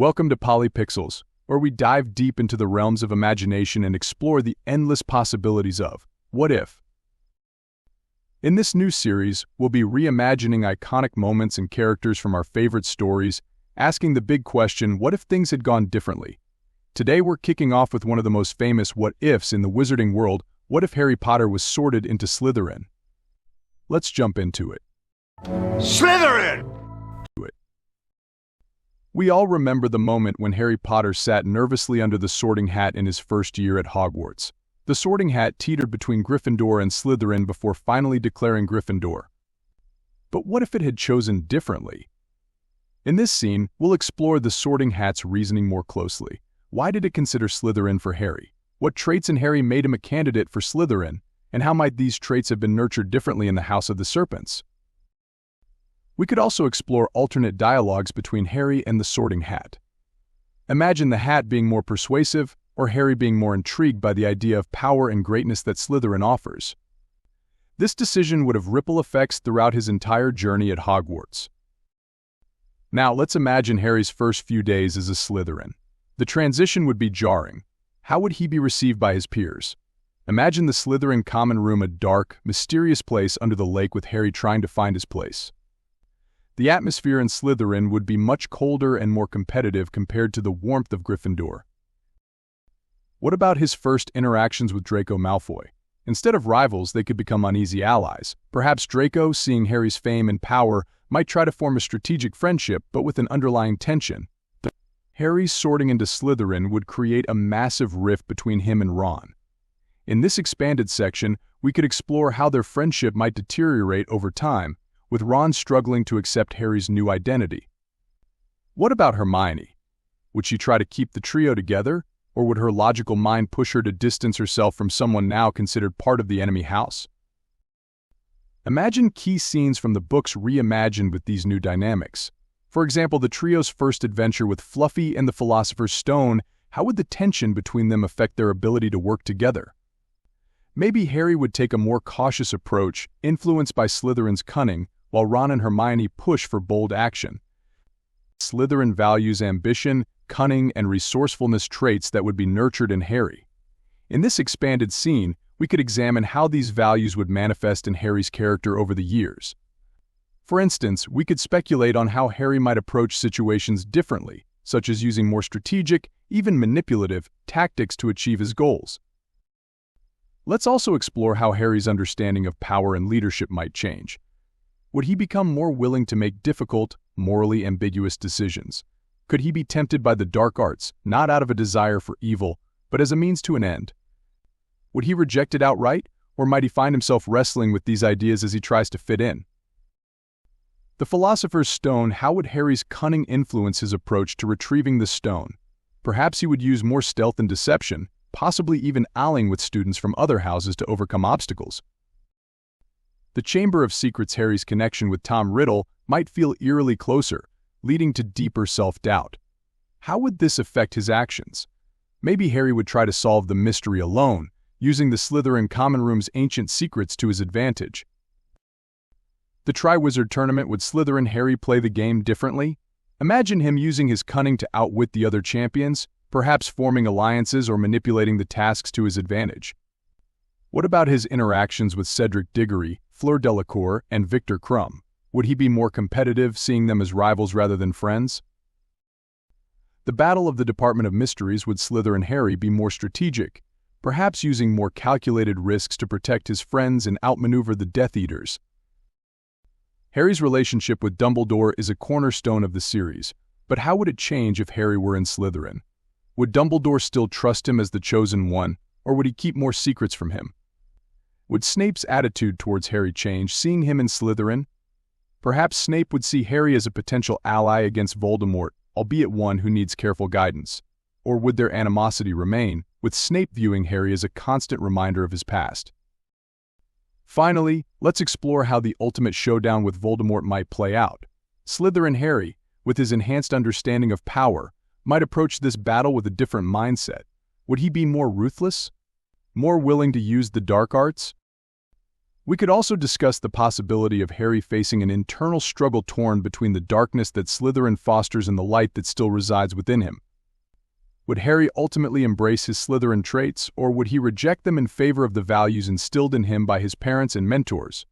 Welcome to Polypixels, where we dive deep into the realms of imagination and explore the endless possibilities of what if. In this new series, we'll be reimagining iconic moments and characters from our favorite stories, asking the big question, what if things had gone differently? Today we're kicking off with one of the most famous what-ifs in the wizarding world. What if Harry Potter was sorted into Slytherin? Let's jump into it. Slytherin! We all remember the moment when Harry Potter sat nervously under the sorting hat in his first year at Hogwarts. The sorting hat teetered between Gryffindor and Slytherin before finally declaring Gryffindor. But what if it had chosen differently? In this scene, we'll explore the sorting hat's reasoning more closely. Why did it consider Slytherin for Harry? What traits in Harry made him a candidate for Slytherin? And how might these traits have been nurtured differently in the House of the Serpents? We could also explore alternate dialogues between Harry and the sorting hat. Imagine the hat being more persuasive, or Harry being more intrigued by the idea of power and greatness that Slytherin offers. This decision would have ripple effects throughout his entire journey at Hogwarts. Now, let's imagine Harry's first few days as a Slytherin. The transition would be jarring. How would he be received by his peers? Imagine the Slytherin common room, a dark, mysterious place under the lake with Harry trying to find his place. The atmosphere in Slytherin would be much colder and more competitive compared to the warmth of Gryffindor. What about his first interactions with Draco Malfoy? Instead of rivals, they could become uneasy allies. Perhaps Draco, seeing Harry's fame and power, might try to form a strategic friendship, but with an underlying tension. Harry's sorting into Slytherin would create a massive rift between him and Ron. In this expanded section, we could explore how their friendship might deteriorate over time, with Ron struggling to accept Harry's new identity. What about Hermione? Would she try to keep the trio together, or would her logical mind push her to distance herself from someone now considered part of the enemy house? Imagine key scenes from the books reimagined with these new dynamics. For example, the trio's first adventure with Fluffy and the Philosopher's Stone. How would the tension between them affect their ability to work together? Maybe Harry would take a more cautious approach, influenced by Slytherin's cunning, while Ron and Hermione push for bold action. Slytherin values ambition, cunning, and resourcefulness, traits that would be nurtured in Harry. In this expanded scene, we could examine how these values would manifest in Harry's character over the years. For instance, we could speculate on how Harry might approach situations differently, such as using more strategic, even manipulative, tactics to achieve his goals. Let's also explore how Harry's understanding of power and leadership might change. Would he become more willing to make difficult, morally ambiguous decisions? Could he be tempted by the dark arts, not out of a desire for evil, but as a means to an end? Would he reject it outright, or might he find himself wrestling with these ideas as he tries to fit in? The Philosopher's Stone. How would Harry's cunning influence his approach to retrieving the stone? Perhaps he would use more stealth and deception, possibly even allying with students from other houses to overcome obstacles. The Chamber of Secrets. Harry's connection with Tom Riddle might feel eerily closer, leading to deeper self-doubt. How would this affect his actions? Maybe Harry would try to solve the mystery alone, using the Slytherin common room's ancient secrets to his advantage. The Triwizard Tournament. Would Slytherin Harry play the game differently? Imagine him using his cunning to outwit the other champions, perhaps forming alliances or manipulating the tasks to his advantage. What about his interactions with Cedric Diggory, Fleur Delacour, and Victor Krum? Would he be more competitive, seeing them as rivals rather than friends? The Battle of the Department of Mysteries. Would Slytherin Harry be more strategic, perhaps using more calculated risks to protect his friends and outmaneuver the Death Eaters? Harry's relationship with Dumbledore is a cornerstone of the series, but how would it change if Harry were in Slytherin? Would Dumbledore still trust him as the chosen one, or would he keep more secrets from him? Would Snape's attitude towards Harry change, seeing him in Slytherin? Perhaps Snape would see Harry as a potential ally against Voldemort, albeit one who needs careful guidance. Or would their animosity remain, with Snape viewing Harry as a constant reminder of his past? Finally, let's explore how the ultimate showdown with Voldemort might play out. Slytherin Harry, with his enhanced understanding of power, might approach this battle with a different mindset. Would he be more ruthless? More willing to use the dark arts? We could also discuss the possibility of Harry facing an internal struggle torn between the darkness that Slytherin fosters and the light that still resides within him. Would Harry ultimately embrace his Slytherin traits, or would he reject them in favor of the values instilled in him by his parents and mentors?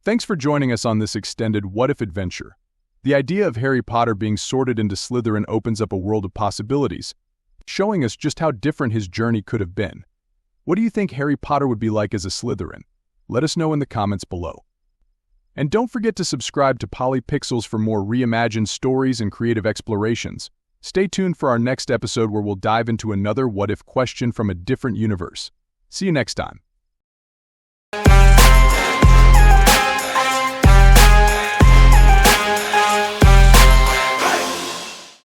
Thanks for joining us on this extended what-if adventure. The idea of Harry Potter being sorted into Slytherin opens up a world of possibilities, showing us just how different his journey could have been. What do you think Harry Potter would be like as a Slytherin? Let us know in the comments below. And don't forget to subscribe to Polypixels for more reimagined stories and creative explorations. Stay tuned for our next episode where we'll dive into another what-if question from a different universe. See you next time.